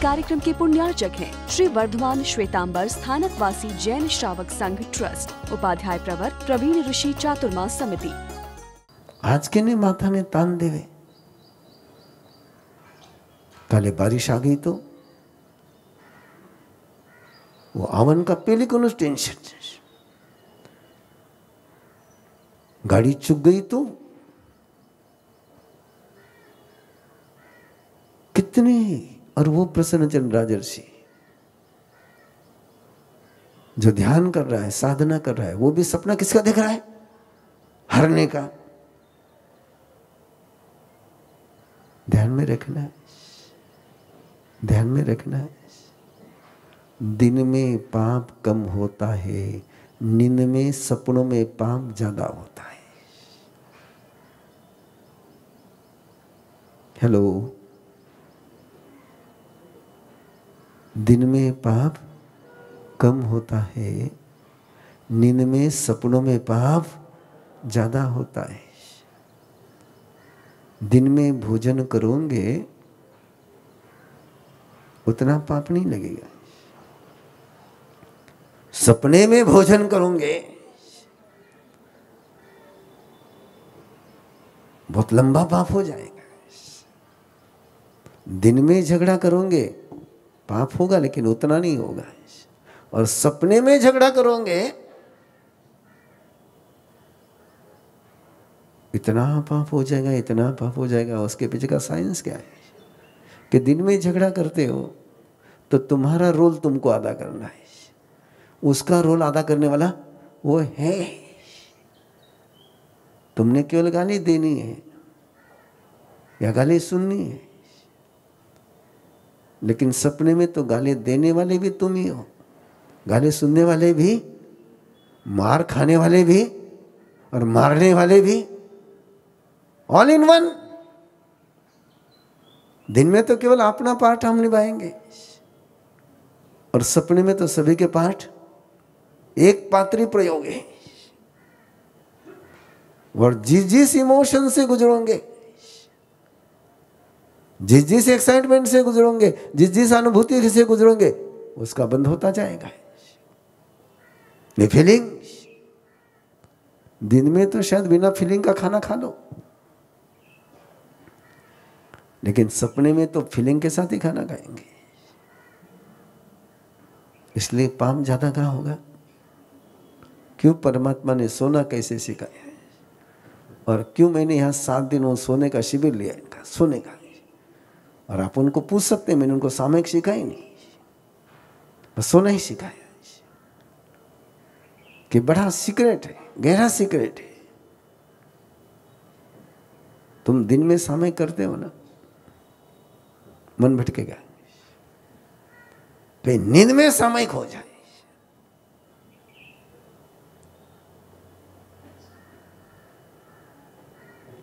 कार्यक्रम के पुण्यार्चक हैं श्री वर्धमान श्वेतांबर स्थानक वासी जैन श्रावक संघ ट्रस्ट, उपाध्याय प्रवर प्रवीण ऋषि चातुर्मा समिति। आज के ने माथा ने तान देवे, काले बारिश आ गई तो वो आवन का पहले को टेंशन, गाड़ी चुक गई तो कितने। और वो प्रसन्नचंद्र राजर्षि जो ध्यान कर रहा है, साधना कर रहा है, वो भी सपना किसका देख रहा है? हरने का। ध्यान में रखना है, ध्यान में रखना है। दिन में पाप कम होता है, नींद में सपनों में पाप ज्यादा होता है। हेलो, दिन में पाप कम होता है, नींद में सपनों में पाप ज्यादा होता है। दिन में भोजन करोगे उतना पाप नहीं लगेगा, सपने में भोजन करोगे बहुत लंबा पाप हो जाएगा। दिन में झगड़ा करोगे पाप होगा लेकिन उतना नहीं होगा, और सपने में झगड़ा करोगे इतना पाप हो जाएगा, इतना पाप हो जाएगा। उसके पीछे का साइंस क्या है कि दिन में झगड़ा करते हो तो तुम्हारा रोल तुमको अदा करना है, उसका रोल अदा करने वाला वो है। तुमने केवल गाली देनी है या गाली सुननी है, लेकिन सपने में तो गाली देने वाले भी तुम ही हो, गाली सुनने वाले भी, मार खाने वाले भी और मारने वाले भी, ऑल इन वन। दिन में तो केवल अपना पार्ट हम निभाएंगे और सपने में तो सभी के पार्ट एक पात्री प्रयोग है। और जिस जिस इमोशन से गुजरोगे, जिस जिस एक्साइटमेंट से गुजरोगे, जिस जिस अनुभूति से गुजरोगे, उसका बंद होता जाएगा। ये फीलिंग, दिन में तो शायद बिना फीलिंग का खाना खा लो, लेकिन सपने में तो फीलिंग के साथ ही खाना खाएंगे। इसलिए पाप ज्यादा कहाँ होगा? क्यों परमात्मा ने सोना कैसे सिखाया है, और क्यों मैंने यहाँ 7 दिन वो सोने का शिविर लिया इनका, सोने का। और आप उनको पूछ सकते हैं, मैंने उनको सामयिक सिखाई नहीं, बस सोना ही सिखाया कि बड़ा सीक्रेट है, गहरा सीक्रेट है। तुम दिन में सामयिक करते हो ना, मन भटकेगा, तो नींद में सामयिक हो जाए।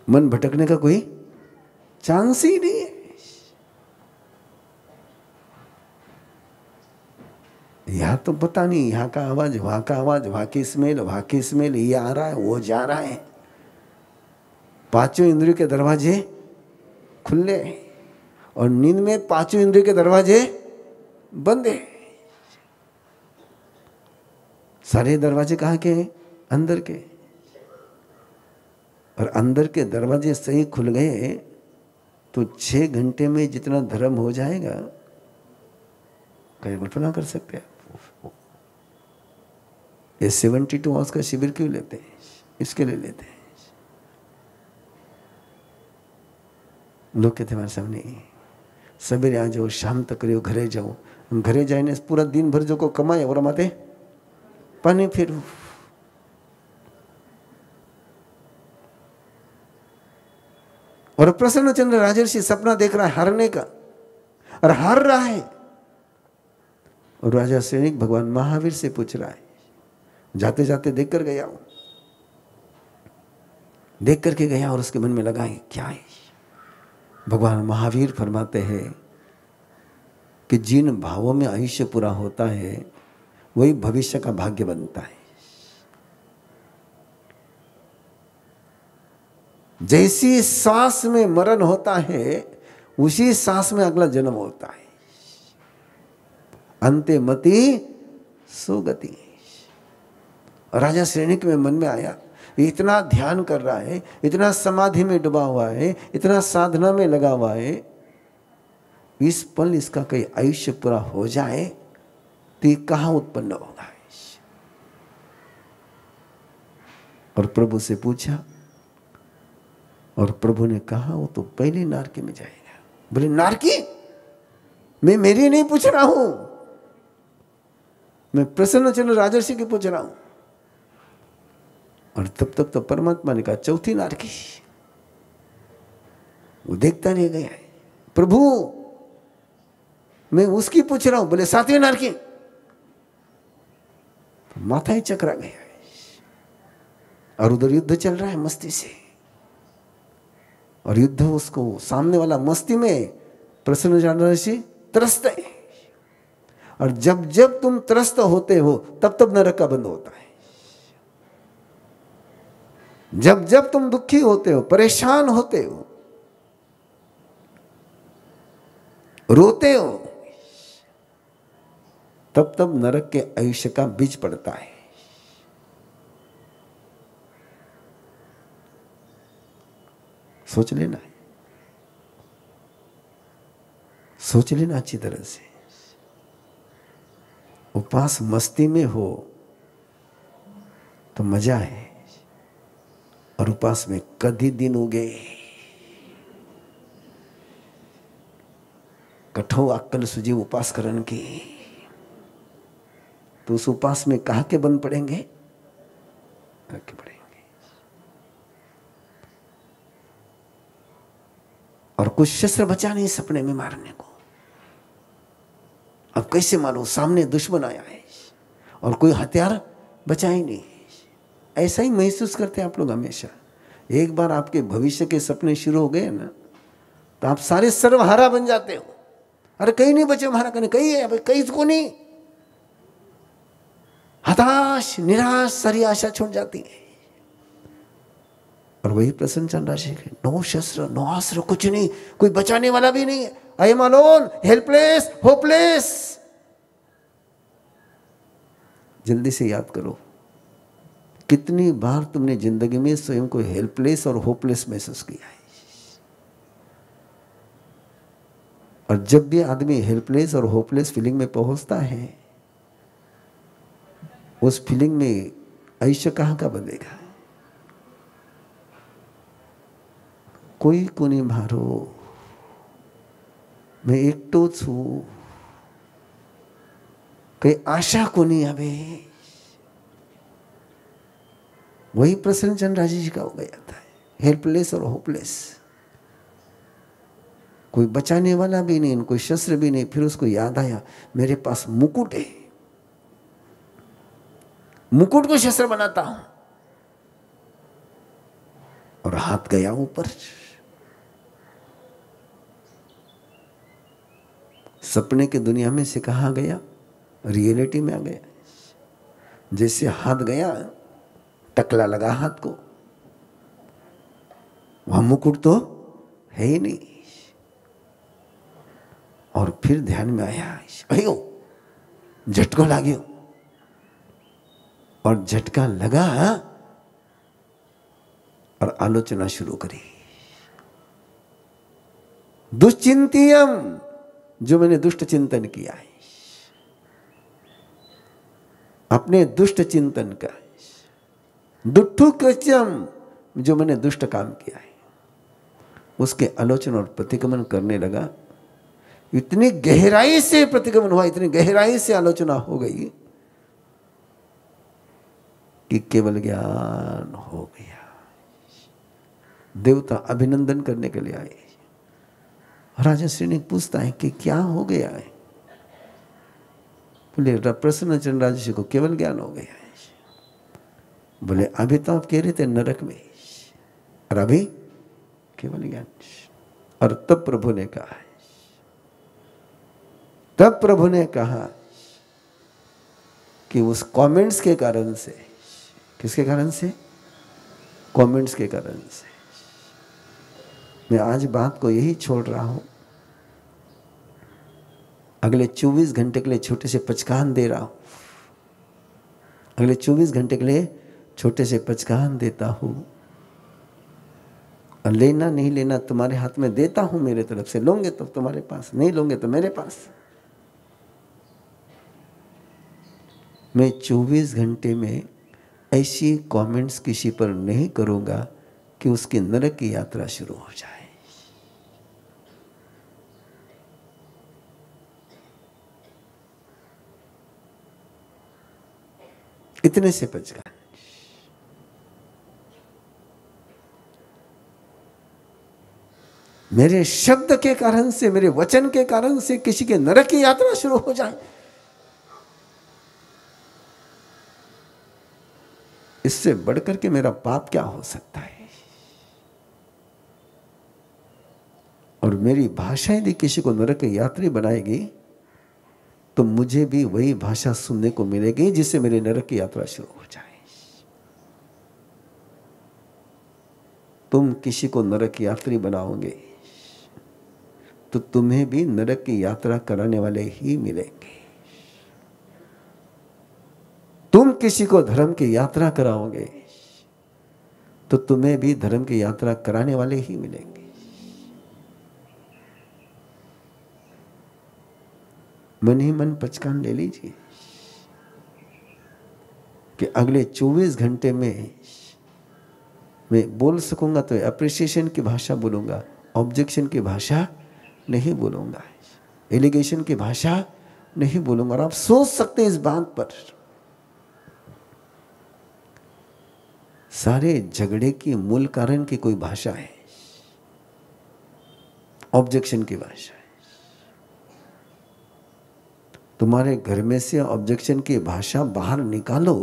मन भटकने का कोई चांस ही नहीं है। यहाँ तो पता नहीं, यहाँ का आवाज, वहां का आवाज, वहां की स्मेल, ये आ रहा है, वो जा रहा है। 5 इंद्रियों के दरवाजे खुले और नींद में 5 इंद्रियों के दरवाजे बंद है। सारे दरवाजे कहाँ के हैं? अंदर के। और अंदर के दरवाजे सही खुल गए तो 6 घंटे में जितना धर्म हो जाएगा, कल्पना कर सकते हैं। ये 72 आवर्स का शिविर क्यों लेते हैं? इसके लिए लेते हैं। लोग कहते हमारे सामने सवेरे आ जाओ, शाम तक रहो, घरे जाओ। घरे जाने पूरा दिन भर जो को कमाए और माते पानी फिर। और प्रसन्नचंद्र राजर्षि सपना देख रहा है हारने का, और हार रहा है। और राजा सैनिक भगवान महावीर से पूछ रहा है, जाते जाते देख कर गया हूं, देख करके गया, और उसके मन में लगा है क्या है। भगवान महावीर फरमाते हैं कि जिन भावों में आयुष्य पूरा होता है वही भविष्य का भाग्य बनता है। जैसी सांस में मरण होता है उसी सांस में अगला जन्म होता है। अंते मति सुगति। राजा श्रेणिक में मन में आया, इतना ध्यान कर रहा है, इतना समाधि में डूबा हुआ है, इतना साधना में लगा हुआ है, इस पल इसका कहीं आयुष्य पूरा हो जाए तो ये कहाँ उत्पन्न होगा। और प्रभु से पूछा, और प्रभु ने कहा वो तो पहले नारकी में जाएगा। बोले नारकी? मैं मेरी नहीं पूछ रहा हूं, मैं प्रसन्नचंद्र राजर्षि की पूछ रहा हूं। और तब तक तो परमात्मा ने कहा चौथी नारकी। वो देखता रह गया, प्रभु मैं उसकी पूछ रहा हूं। बोले सातवीं नारकी। तो माथा ही चकरा गया और उधर युद्ध चल रहा है मस्ती से। और युद्ध उसको सामने वाला मस्ती में प्रसन्न ऋषि त्रस्त है। और जब जब तुम त्रस्त होते हो तब तब नरक का बंद होता है। जब जब तुम दुखी होते हो, परेशान होते हो, रोते हो, तब तब नरक के आयुष्य का बीज पड़ता है। सोच लेना है, सोच लेना अच्छी तरह से। उपास मस्ती में हो तो मजा है, और उपास में कभी दिन उगे कठो अक्कल सुजी उपास करन की, तो उस उपास में कहा के बन पड़ेंगे, रखे पड़ेंगे। और कुछ शस्त्र बचा नहीं सपने में मारने को। अब कैसे मारो, सामने दुश्मन आया है और कोई हथियार बचा ही नहीं। ऐसा ही महसूस करते हैं आप लोग हमेशा। एक बार आपके भविष्य के सपने शुरू हो गए ना, तो आप सारे सर्वहारा बन जाते हो। अरे कहीं नहीं बचे हमारा, कहीं है, कहीं को नहीं। हताश, निराश, सारी आशा छूट जाती है। और वही प्रसन्नचंद्र ऋषि के नो शस्त्र, नो अस्त्र, कुछ नहीं, कोई बचाने वाला भी नहीं है। I am alone, helpless, hopeless. जल्दी से याद करो, कितनी बार तुमने जिंदगी में स्वयं को हेल्पलेस और होपलेस महसूस किया है। और जब भी आदमी हेल्पलेस और होपलेस फीलिंग में पहुंचता है, उस फीलिंग में आयुष्य कहां का बनेगा। कोई को नहीं मारो, मैं एकटो छू, कई आशा को नहीं अबे। वही प्रसन्नचंद्र जी का हो गया था, हेल्पलेस और होपलेस। कोई बचाने वाला भी नहीं, कोई शस्त्र भी नहीं। फिर उसको याद आया मेरे पास मुकुट है, मुकुट को शस्त्र बनाता हूं। और हाथ गया ऊपर। सपने की दुनिया में से कहाँ गया, रियलिटी में आ गया। जैसे हाथ गया, टकला लगा हाथ को, वहां मुकुट तो है ही नहीं। और फिर ध्यान में आया, अयो झटको लाग्यो। और झटका लगा और आलोचना शुरू करी। दुश्चिंतियम, जो मैंने दुष्ट चिंतन किया है, अपने दुष्ट चिंतन का। दुष्टु कृत्यम, जो मैंने दुष्ट काम किया है, उसके आलोचना और प्रतिगमन करने लगा। इतनी गहराई से प्रतिगमन हुआ, इतनी गहराई से आलोचना हो गई कि केवल ज्ञान हो गया। देवता अभिनंदन करने के लिए आए। राजा श्रेणिक पूछता है कि क्या हो गया है। बोले प्रसन्नचंद्र राजर्षि को केवल ज्ञान हो गया है। बोले अभी तो आप कह रहे थे नरक में, और अभी केवल ज्ञान। और तब प्रभु ने कहा, तब प्रभु ने कहा कि उस कमेंट्स के कारण से, किसके कारण से, कमेंट्स के कारण से, मैं आज बात को यही छोड़ रहा हूं अगले 24 घंटे के लिए छोटे से पचकान दे रहा हूं, अगले 24 घंटे के लिए छोटे से पचकान देता हूं। और लेना नहीं लेना तुम्हारे हाथ में देता हूं मेरे तरफ से। लोगे तो तुम्हारे पास, नहीं लोगे तो मेरे पास। मैं 24 घंटे में ऐसी कमेंट्स किसी पर नहीं करूंगा कि उसकी नरक की यात्रा शुरू हो जाए। इतने से पचका। मेरे शब्द के कारण से, मेरे वचन के कारण से किसी के नरक की यात्रा शुरू हो जाए, इससे बढ़कर के मेरा पाप क्या हो सकता है। और मेरी भाषा यदि किसी को नरक की यात्री बनाएगी तो मुझे भी वही भाषा सुनने को मिलेगी जिससे मेरे नरक की यात्रा शुरू हो जाए। तुम किसी को नरक की यात्री बनाओगे तो तुम्हें भी नरक की यात्रा कराने वाले ही मिलेंगे। तुम किसी को धर्म की यात्रा कराओगे तो तुम्हें भी धर्म की यात्रा कराने वाले ही मिलेंगे। मन ही मन पचकान ले लीजिए कि अगले 24 घंटे में मैं बोल सकूंगा तो अप्रिसिएशन की भाषा बोलूंगा, ऑब्जेक्शन की भाषा नहीं बोलूंगा, एलिगेशन की भाषा नहीं बोलूंगा। और आप सोच सकते हैं इस बात पर, सारे झगड़े की मूल कारण की कोई भाषा है, ऑब्जेक्शन की भाषा है। तुम्हारे घर में से ऑब्जेक्शन की भाषा बाहर निकालो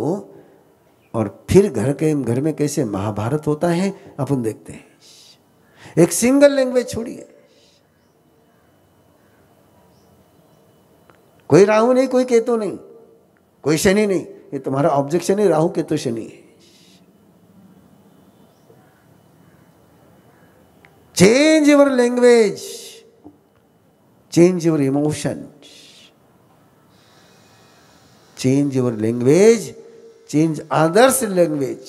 और फिर घर में कैसे महाभारत होता है अपन देखते हैं। एक सिंगल लैंग्वेज छोड़िए, कोई राहु नहीं, कोई केतु नहीं, कोई शनि नहीं, ये तुम्हारा ऑब्जेक्शन है, राहु केतु शनि है। Change your language, change your emotion, change your language, change others language,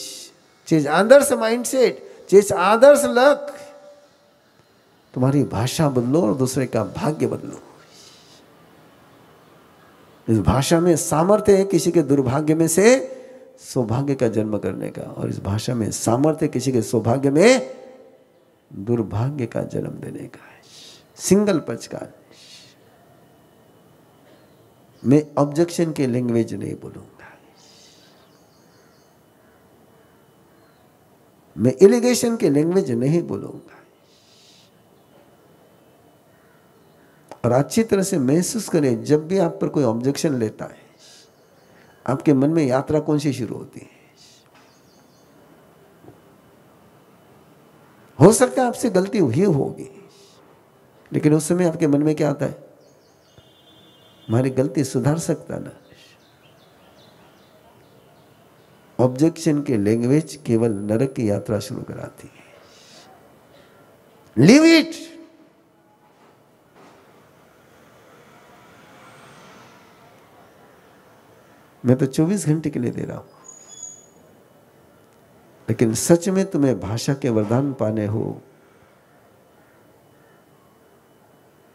change others mindset, change others luck. तुम्हारी भाषा बदलो और दूसरे का भाग्य बदलो। इस भाषा में सामर्थ्य है किसी के दुर्भाग्य में से सौभाग्य का जन्म करने का, और इस भाषा में सामर्थ्य किसी के सौभाग्य में दुर्भाग्य का जन्म देने का है। सिंगल पचकार। मैं ऑब्जेक्शन के लैंग्वेज नहीं बोलूंगा, मैं एलिगेशन के लैंग्वेज नहीं बोलूंगा। और अच्छी तरह से महसूस करें, जब भी आप पर कोई ऑब्जेक्शन लेता है आपके मन में यात्रा कौन सी शुरू होती है। हो सकता है आपसे गलती हुई होगी, लेकिन उस समय आपके मन में क्या आता है, हमारी गलती सुधार सकता ना। ऑब्जेक्शन के लैंग्वेज केवल नरक की यात्रा शुरू कराती है। Leave it. मैं तो 24 घंटे के लिए दे रहा हूं, लेकिन सच में तुम्हें भाषा के वरदान पाने हो।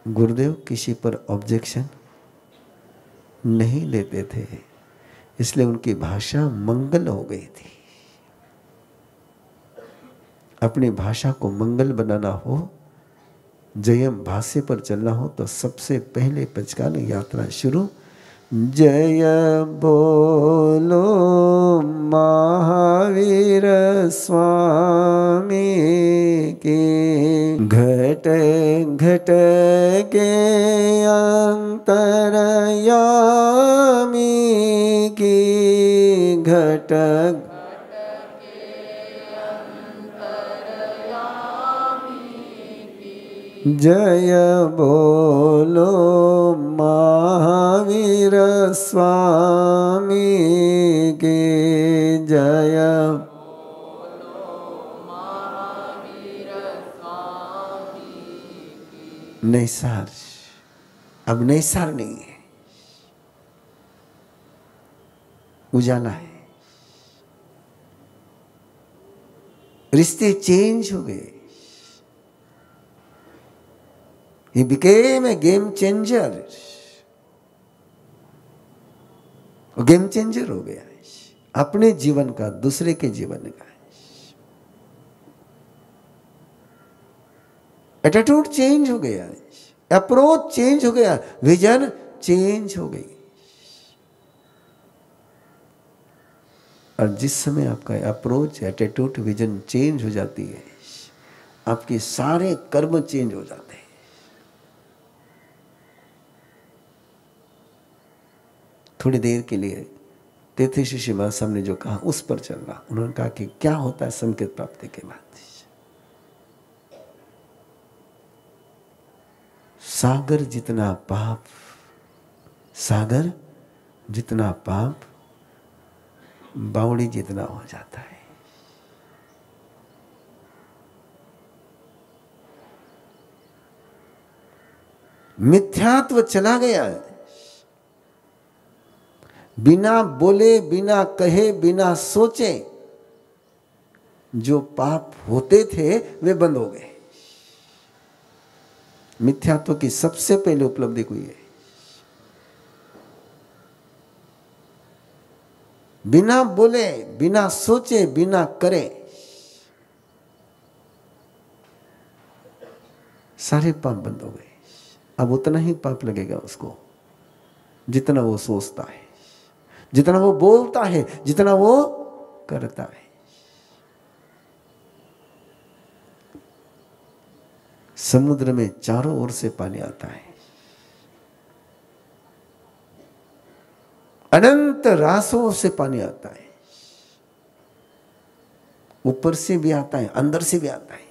गुरुदेव किसी पर ऑब्जेक्शन नहीं लेते थे, इसलिए उनकी भाषा मंगल हो गई थी। अपनी भाषा को मंगल बनाना हो, जयम भाष्य पर चलना हो, तो सबसे पहले पचकान यात्रा शुरू। जय बोलो महावीर स्वामी की, घट घट के अंतरयामी की, घट जय बोलो महावीर स्वामी की, जय बोलो महावीर स्वामी की। नहीं सर, अब नैसार नहीं है, उजाला है। रिश्ते चेंज हो गए। He became a game changer. Game changer हो गया अपने जीवन का, दूसरे के जीवन का। एटीट्यूड चेंज हो गया, अप्रोच चेंज हो गया, विजन चेंज हो गई। और जिस समय आपका अप्रोच, एटीट्यूड, विजन चेंज हो जाती है, आपके सारे कर्म चेंज हो जाते हैं। थोड़ी देर के लिए तेथे शिष्य महाराज ने जो कहा उस पर चल रहा। उन्होंने कहा कि क्या होता है संकेत प्राप्ति के बाद? सागर जितना पाप, सागर जितना पाप बावड़ी जितना हो जाता है। मिथ्यात्व चला गया है। बिना बोले, बिना कहे, बिना सोचे जो पाप होते थे वे बंद हो गए। मिथ्यात्व की सबसे पहले उपलब्धि हुई है। बिना बोले, बिना सोचे, बिना करे सारे पाप बंद हो गए। अब उतना ही पाप लगेगा उसको जितना वो सोचता है, जितना वो बोलता है, जितना वो करता है। समुद्र में चारों ओर से पानी आता है, अनंत रासों से पानी आता है, ऊपर से भी आता है, अंदर से भी आता है।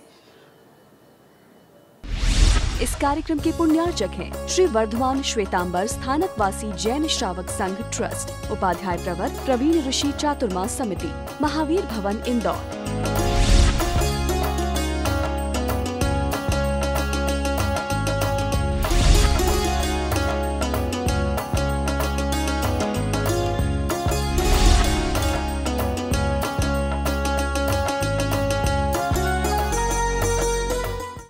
इस कार्यक्रम के पुण्यार्चक हैं श्री वर्धमान श्वेतांबर स्थानकवासी जैन श्रावक संघ ट्रस्ट, उपाध्याय प्रवर प्रवीण ऋषि चातुर्मा समिति, महावीर भवन इंदौर।